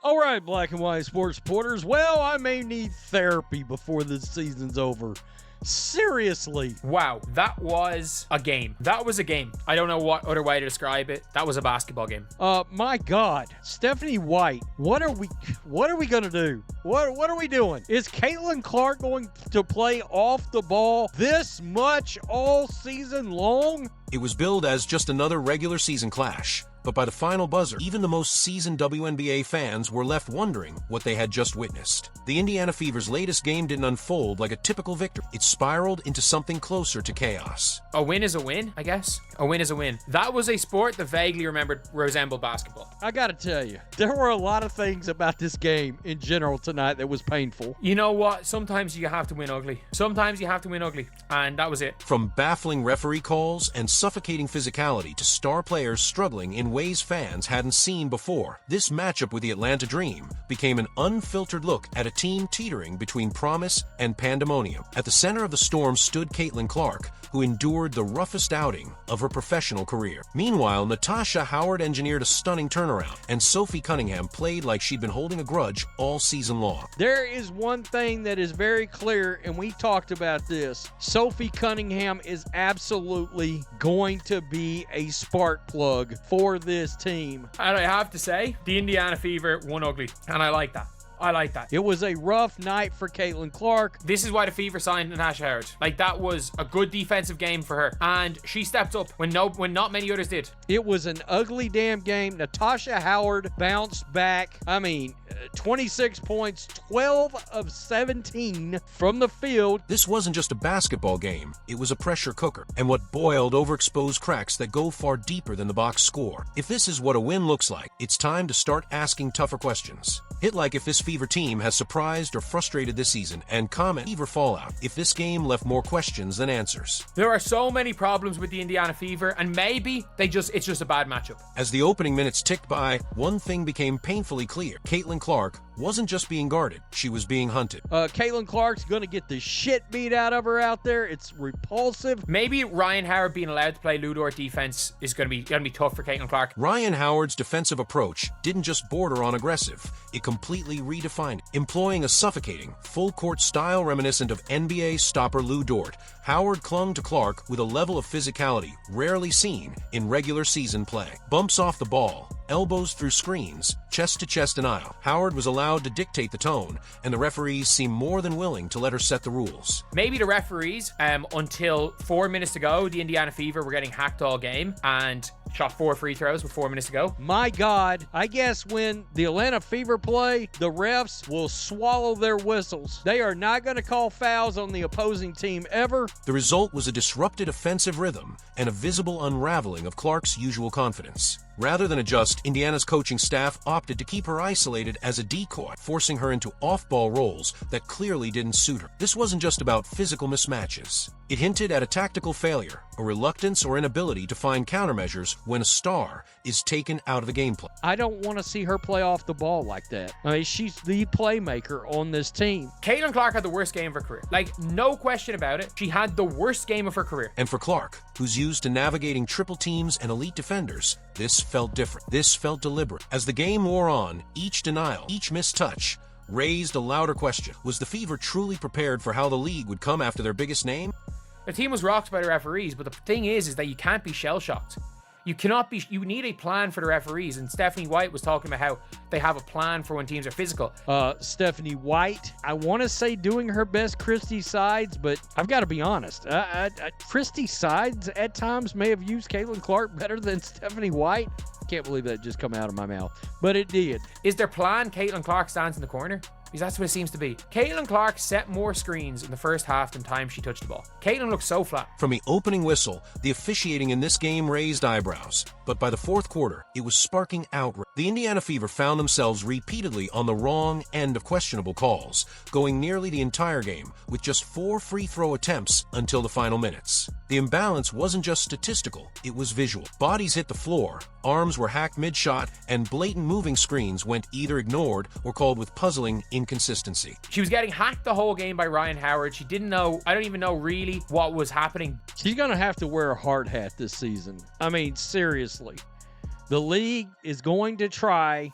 All right, black and white sports supporters. Well, I may need therapy before this season's over. Seriously. Wow, that was a game. That was a game. I don't know what other way to describe it. That was a basketball game. My God. Stephanie White, what are we gonna do? What are we doing? Is Caitlin Clark going to play off the ball this much all season long? It was billed as just another regular season clash, but by the final buzzer, even the most seasoned WNBA fans were left wondering what they had just witnessed. The Indiana Fever's latest game didn't unfold like a typical victory. It spiraled into something closer to chaos. A win is a win, I guess. A win is a win. That was a sport that vaguely resembled basketball. I gotta tell you, there were a lot of things about this game in general tonight that was painful. You know what? Sometimes you have to win ugly. Sometimes you have to win ugly. And that was it. From baffling referee calls and suffocating physicality to star players struggling in ways fans hadn't seen before, this matchup with the Atlanta Dream became an unfiltered look at a team teetering between promise and pandemonium. At the center of the storm stood Caitlin Clark, who endured the roughest outing of her professional career. Meanwhile, Natasha Howard engineered a stunning turnaround, and Sophie Cunningham played like she'd been holding a grudge all season long. There is one thing that is very clear, and we talked about this. Sophie Cunningham is absolutely going to be a spark plug for this team. And I have to say, the Indiana Fever won ugly, and I like that. I like that. It was a rough night for Caitlin Clark. This is why the Fever signed Natasha Howard. Like, that was a good defensive game for her. And she stepped up when not many others did. It was an ugly damn game. Natasha Howard bounced back. 26 points, 12 of 17 from the field. This wasn't just a basketball game. It was a pressure cooker, and what boiled overexposed cracks that go far deeper than the box score. If this is what a win looks like, it's time to start asking tougher questions. Hit like if this Fever team has surprised or frustrated this season, and comment Fever fallout if this game left more questions than answers. There are so many problems with the Indiana Fever, and maybe it's just a bad matchup. As the opening minutes ticked by, one thing became painfully clear. Caitlin Clark wasn't just being guarded, she was being hunted. Caitlin Clark's going to get the shit beat out of her out there. It's repulsive. Maybe Rhyne Howard being allowed to play Ludort defense is going to be tough for Caitlin Clark. Rhyne Howard's defensive approach didn't just border on aggressive. It completely redefined it. Employing a suffocating, full-court style reminiscent of NBA stopper Lou Dort, Howard clung to Clark with a level of physicality rarely seen in regular season play. Bumps off the ball, elbows through screens, chest-to-chest denial. Howard was allowed to dictate the tone, and the referees seemed more than willing to let her set the rules. Maybe the referees, until 4 minutes to go, the Indiana Fever were getting hacked all game and shot 4 free throws with 4 minutes to go. My God, I guess when the Atlanta Fever play, the refs will swallow their whistles. They are not going to call fouls on the opposing team ever. The result was a disrupted offensive rhythm and a visible unraveling of Clark's usual confidence. Rather than adjust, Indiana's coaching staff opted to keep her isolated as a decoy, forcing her into off-ball roles that clearly didn't suit her. This wasn't just about physical mismatches. It hinted at a tactical failure, a reluctance or inability to find countermeasures when a star is taken out of the gameplay. I don't want to see her play off the ball like that. She's the playmaker on this team. Caitlin Clark had the worst game of her career. Like, no question about it. She had the worst game of her career. And for Clark, who's used to navigating triple teams and elite defenders, this felt different. This felt deliberate. As the game wore on, each denial, each missed touch, raised a louder question. Was the Fever truly prepared for how the league would come after their biggest name? The team was rocked by the referees, but the thing is that you can't be shell-shocked. You need a plan for the referees, and Stephanie White was talking about how they have a plan for when teams are physical. Stephanie White, I want to say doing her best Christy Sides, but I've got to be honest. Christy Sides at times may have used Caitlin Clark better than Stephanie White. Can't believe that just come out of my mouth, but it did. Is their plan Caitlin Clark stands in the corner? Because that's what it seems to be. Caitlin Clark set more screens in the first half than time she touched the ball. Caitlin looked so flat. From the opening whistle, the officiating in this game raised eyebrows. But by the fourth quarter, it was sparking outrage. The Indiana Fever found themselves repeatedly on the wrong end of questionable calls, going nearly the entire game with just 4 free throw attempts until the final minutes. The imbalance wasn't just statistical, it was visual. Bodies hit the floor, arms were hacked mid-shot, and blatant moving screens went either ignored or called with puzzling inconsistency. She was getting hacked the whole game by Rhyne Howard. She didn't know, I don't even know really what was happening. She's going to have to wear a hard hat this season. Seriously. The league is going to try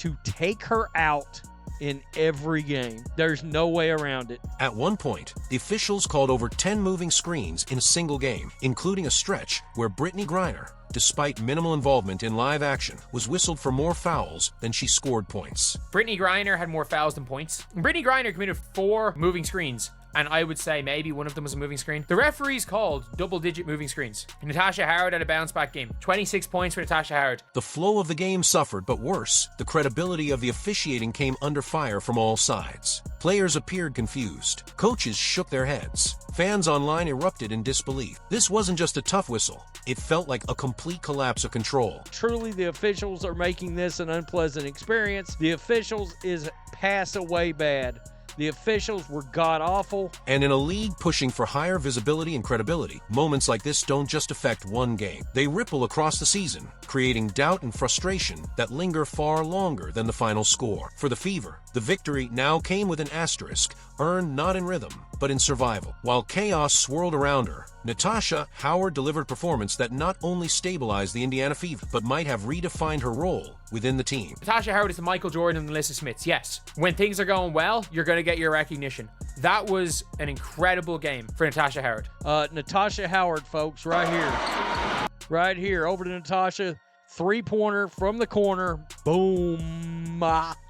to take her out in every game. There's no way around it. At one point, the officials called over 10 moving screens in a single game, including a stretch where Brittany Griner, despite minimal involvement in live action, was whistled for more fouls than she scored points. Brittany Griner had more fouls than points. Brittany Griner committed 4 moving screens, and I would say maybe one of them was a moving screen. The referees called double-digit moving screens. Natasha Howard had a bounce-back game. 26 points for Natasha Howard. The flow of the game suffered, but worse, the credibility of the officiating came under fire from all sides. Players appeared confused. Coaches shook their heads. Fans online erupted in disbelief. This wasn't just a tough whistle. It felt like a complete collapse of control. Truly, the officials are making this an unpleasant experience. The officials is pass away bad. The officials were god-awful. And in a league pushing for higher visibility and credibility, moments like this don't just affect one game. They ripple across the season, creating doubt and frustration that linger far longer than the final score. For the Fever, the victory now came with an asterisk, earned not in rhythm, but in survival. While chaos swirled around her, Natasha Howard delivered a performance that not only stabilized the Indiana Fever, but might have redefined her role within the team. Natasha Howard is the Michael Jordan and Alyssa Smiths, yes. When things are going well, you're going to get your recognition. That was an incredible game for Natasha Howard. Natasha Howard, folks, right here. Right here, over to Natasha. 3-pointer from the corner. Boom.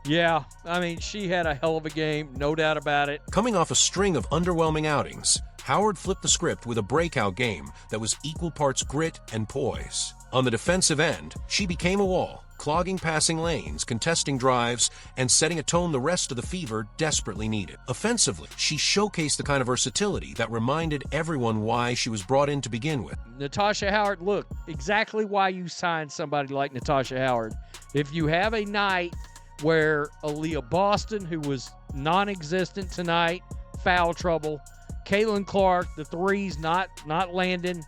Yeah, I mean, she had a hell of a game, no doubt about it. Coming off a string of underwhelming outings, Howard flipped the script with a breakout game that was equal parts grit and poise. On the defensive end, she became a wall, clogging passing lanes, contesting drives, and setting a tone the rest of the Fever desperately needed. Offensively, she showcased the kind of versatility that reminded everyone why she was brought in to begin with. Natasha Howard, look, exactly why you signed somebody like Natasha Howard. If you have a night where Aaliyah Boston, who was non-existent tonight, foul trouble, Caitlin Clark, the threes not landing,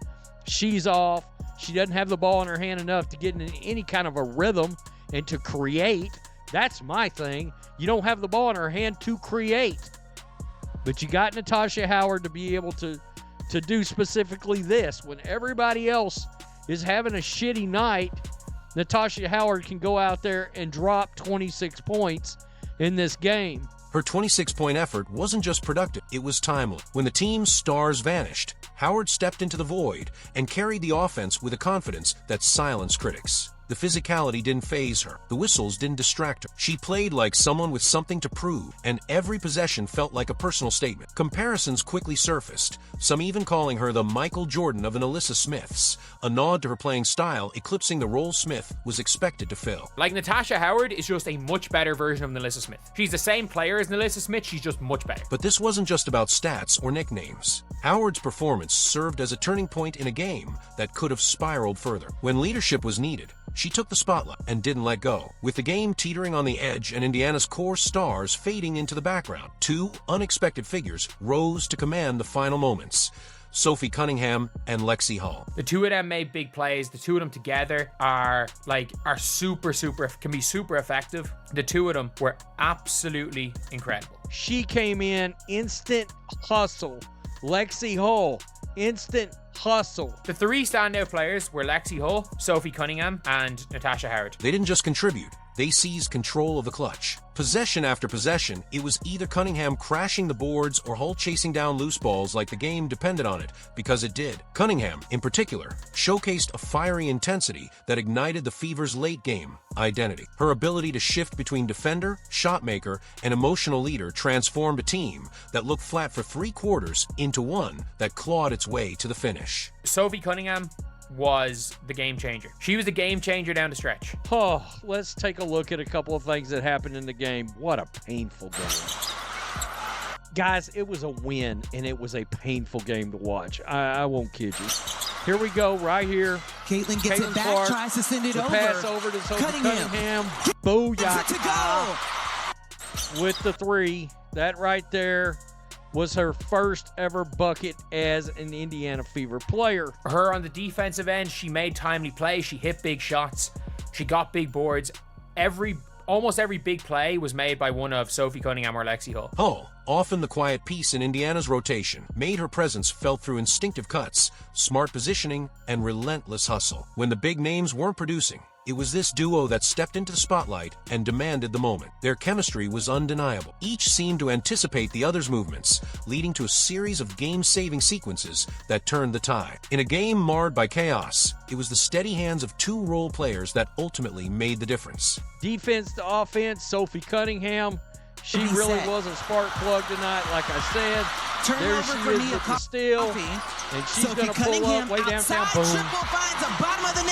she's off. She doesn't have the ball in her hand enough to get in any kind of a rhythm and to create. That's my thing. You don't have the ball in her hand to create. But you got Natasha Howard to be able to do specifically this. When everybody else is having a shitty night, Natasha Howard can go out there and drop 26 points in this game. Her 26-point effort wasn't just productive, it was timely. When the team's stars vanished, Howard stepped into the void and carried the offense with a confidence that silenced critics. The physicality didn't faze her. The whistles didn't distract her. She played like someone with something to prove, and every possession felt like a personal statement. Comparisons quickly surfaced, some even calling her the Michael Jordan of an Alyssa Smiths, a nod to her playing style eclipsing the role Smith was expected to fill. Like, Natasha Howard is just a much better version of Alyssa Smith. She's the same player as Alyssa Smith, she's just much better. But this wasn't just about stats or nicknames. Howard's performance served as a turning point in a game that could have spiraled further. When leadership was needed, she took the spotlight and didn't let go. With the game teetering on the edge and Indiana's core stars fading into the background, 2 unexpected figures rose to command the final moments: Sophie Cunningham and Lexie Hall. The two of them made big plays. The two of them together are super can be super effective. The two of them were absolutely incredible. She came in, instant hustle. Lexie Hall, instant hustle. The 3 standout players were Lexie Hall, Sophie Cunningham, and Natasha Howard. They didn't just contribute, they seized control of the clutch. Possession after possession, it was either Cunningham crashing the boards or Hull chasing down loose balls like the game depended on it, because it did. Cunningham, in particular, showcased a fiery intensity that ignited the Fever's late game identity. Her ability to shift between defender, shot maker, and emotional leader transformed a team that looked flat for 3 quarters into one that clawed its way to the finish. Sophie Cunningham was the game changer. She was the game changer down the stretch. Oh, let's take a look at a couple of things that happened in the game. What a painful game. Guys, it was a win, and it was a painful game to watch. I won't kid you. Here we go, right here. Caitlin gets it back, Clark, tries to send it over. Pass over to Sophie Cunningham. Booyah. To go. With the 3. That right there was her first ever bucket as an Indiana Fever player. Her on the defensive end, she made timely plays. She hit big shots. She got big boards. Almost every big play was made by one of Sophie Cunningham or Lexie Hall. Hull, often the quiet piece in Indiana's rotation, made her presence felt through instinctive cuts, smart positioning, and relentless hustle. When the big names weren't producing, It was this duo that stepped into the spotlight and demanded the moment. Their chemistry was undeniable. Each seemed to anticipate the other's movements, leading to a series of game-saving sequences that turned the tide. In a game marred by chaos, it was the steady hands of two role players that ultimately made the difference. Defense to offense, Sophie Cunningham. She really was a spark plug tonight, like I said. There she is with the steal, and she's going to pull up way downtown. Boom.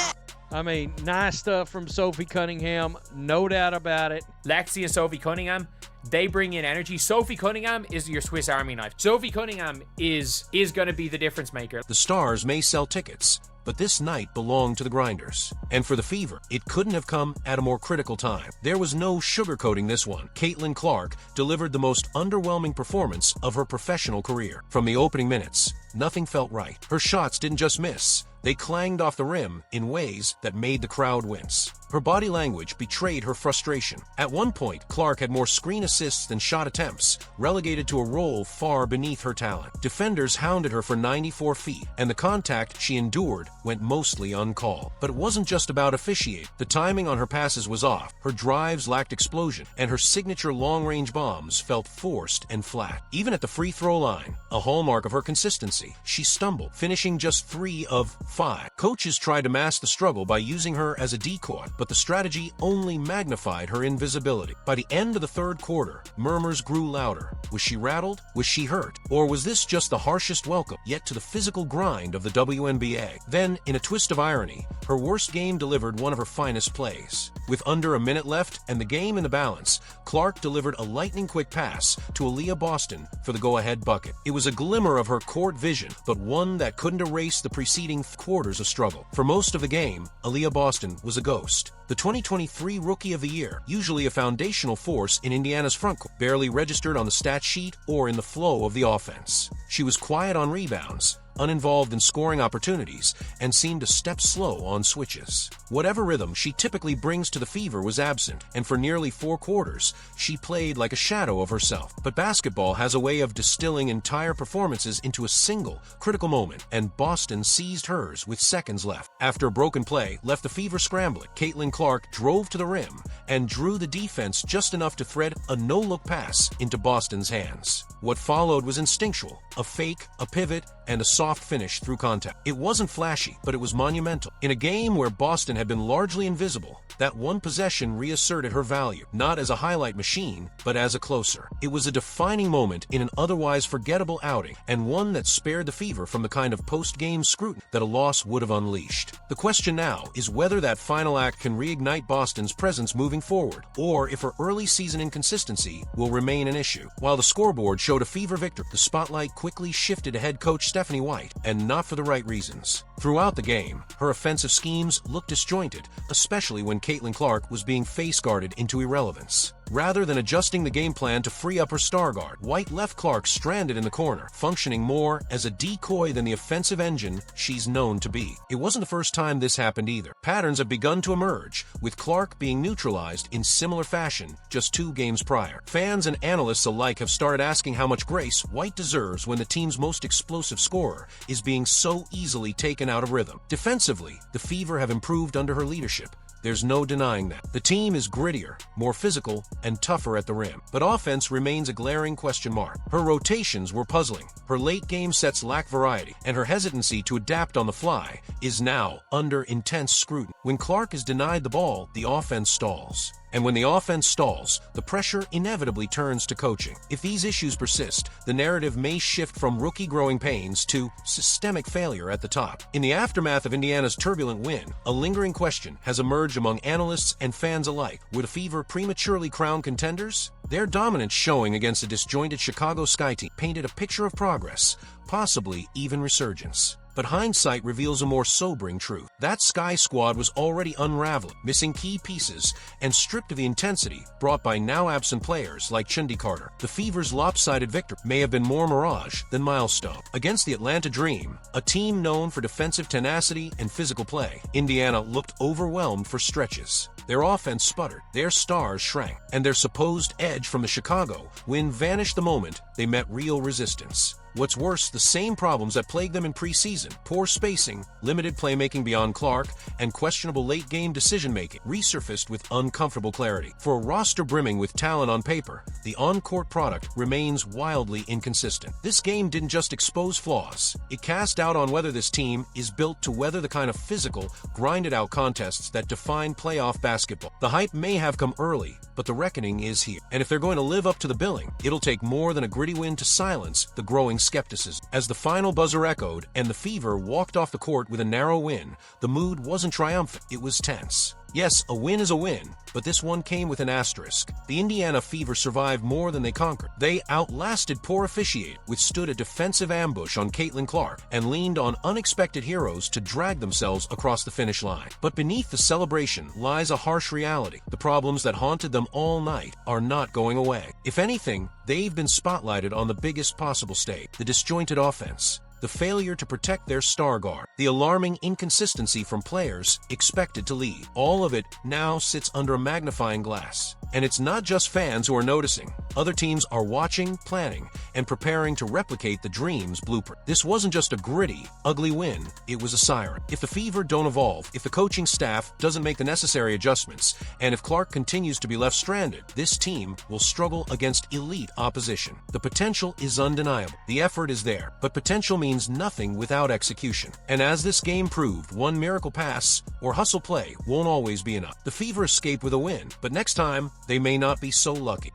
I mean, nice stuff from Sophie Cunningham, no doubt about it. Lexie and Sophie Cunningham, they bring in energy. Sophie Cunningham is your Swiss Army knife. Sophie Cunningham is going to be the difference maker. The stars may sell tickets, but this night belonged to the grinders. And for the Fever, it couldn't have come at a more critical time. There was no sugarcoating this one. Caitlin Clark delivered the most underwhelming performance of her professional career. From the opening minutes, nothing felt right. Her shots didn't just miss. They clanged off the rim in ways that made the crowd wince. Her body language betrayed her frustration. At one point, Clark had more screen assists than shot attempts, relegated to a role far beneath her talent. Defenders hounded her for 94 feet, and the contact she endured went mostly uncalled. But it wasn't just about officiating. The timing on her passes was off, her drives lacked explosion, and her signature long-range bombs felt forced and flat. Even at the free throw line, a hallmark of her consistency, she stumbled, finishing just 3 of 5. Coaches tried to mask the struggle by using her as a decoy, but the strategy only magnified her invisibility. By the end of the third quarter, murmurs grew louder. Was she rattled? Was she hurt? Or was this just the harshest welcome yet to the physical grind of the WNBA? Then, in a twist of irony, her worst game delivered one of her finest plays. With under a minute left and the game in the balance, Clark delivered a lightning-quick pass to Aaliyah Boston for the go-ahead bucket. It was a glimmer of her court vision, but one that couldn't erase the preceding quarters of struggle. For most of the game, Aaliyah Boston was a ghost. The 2023 Rookie of the Year, usually a foundational force in Indiana's frontcourt, barely registered on the stat sheet or in the flow of the offense. She was quiet on rebounds, uninvolved in scoring opportunities, and seemed to step slow on switches. Whatever rhythm she typically brings to the Fever was absent, and for nearly 4 quarters, she played like a shadow of herself. But basketball has a way of distilling entire performances into a single, critical moment, and Boston seized hers with seconds left. After a broken play left the Fever scrambling, Caitlin Clark drove to the rim and drew the defense just enough to thread a no-look pass into Boston's hands. What followed was instinctual, a fake, a pivot, and a soft finish through contact. It wasn't flashy, but it was monumental. In a game where Boston had been largely invisible, that one possession reasserted her value, not as a highlight machine, but as a closer. It was a defining moment in an otherwise forgettable outing, and one that spared the Fever from the kind of post-game scrutiny that a loss would have unleashed. The question now is whether that final act can reignite Boston's presence moving forward, or if her early season inconsistency will remain an issue. While the scoreboard showed a Fever victory, the spotlight quickly shifted to head coach Stephanie White, and not for the right reasons. Throughout the game, her offensive schemes looked disjointed, especially when Caitlin Clark was being face-guarded into irrelevance. Rather than adjusting the game plan to free up her star guard, White left Clark stranded in the corner, functioning more as a decoy than the offensive engine she's known to be. It wasn't the first time this happened either. Patterns have begun to emerge, with Clark being neutralized in similar fashion just 2 games prior. Fans and analysts alike have started asking how much grace White deserves when the team's most explosive scorer is being so easily taken out of rhythm. Defensively, the Fever have improved under her leadership. There's no denying that. The team is grittier, more physical, and tougher at the rim. But offense remains a glaring question mark. Her rotations were puzzling. Her late-game sets lack variety, and her hesitancy to adapt on the fly is now under intense scrutiny. When Clark is denied the ball, the offense stalls. And when the offense stalls, the pressure inevitably turns to coaching. If these issues persist, the narrative may shift from rookie growing pains to systemic failure at the top. In the aftermath of Indiana's turbulent win, a lingering question has emerged among analysts and fans alike. Were the Fever prematurely crowned contenders? Their dominance showing against a disjointed Chicago Sky team painted a picture of progress, possibly even resurgence. But hindsight reveals a more sobering truth. That Sky squad was already unraveling, missing key pieces, and stripped of the intensity brought by now-absent players like Chindi Carter. The Fever's lopsided victory may have been more mirage than milestone. Against the Atlanta Dream, a team known for defensive tenacity and physical play, Indiana looked overwhelmed for stretches. Their offense sputtered, their stars shrank, and their supposed edge from the Chicago win vanished the moment they met real resistance. What's worse, the same problems that plagued them in preseason: poor spacing, limited playmaking beyond Clark, and questionable late-game decision-making resurfaced with uncomfortable clarity. For a roster brimming with talent on paper, the on-court product remains wildly inconsistent. This game didn't just expose flaws, it cast doubt on whether this team is built to weather the kind of physical, grinded-out contests that define playoff basketball. The hype may have come early, but the reckoning is here. And if they're going to live up to the billing, it'll take more than a gritty win to silence the growing skepticism. As the final buzzer echoed and the Fever walked off the court with a narrow win, the mood wasn't triumphant, it was tense. Yes, a win is a win, but this one came with an asterisk. The Indiana Fever survived more than they conquered. They outlasted poor officiating, withstood a defensive ambush on Caitlin Clark, and leaned on unexpected heroes to drag themselves across the finish line. But beneath the celebration lies a harsh reality. The problems that haunted them all night are not going away. If anything, they've been spotlighted on the biggest possible stage: the disjointed offense, the failure to protect their star guard, the alarming inconsistency from players expected to lead. All of it now sits under a magnifying glass. And it's not just fans who are noticing. Other teams are watching, planning, and preparing to replicate the Dream's blueprint. This wasn't just a gritty, ugly win, it was a siren. If the Fever don't evolve, if the coaching staff doesn't make the necessary adjustments, and if Clark continues to be left stranded, this team will struggle against elite opposition. The potential is undeniable. The effort is there, but potential means nothing without execution. And as this game proved, one miracle pass or hustle play won't always be enough. The Fever escaped with a win, but next time, they may not be so lucky.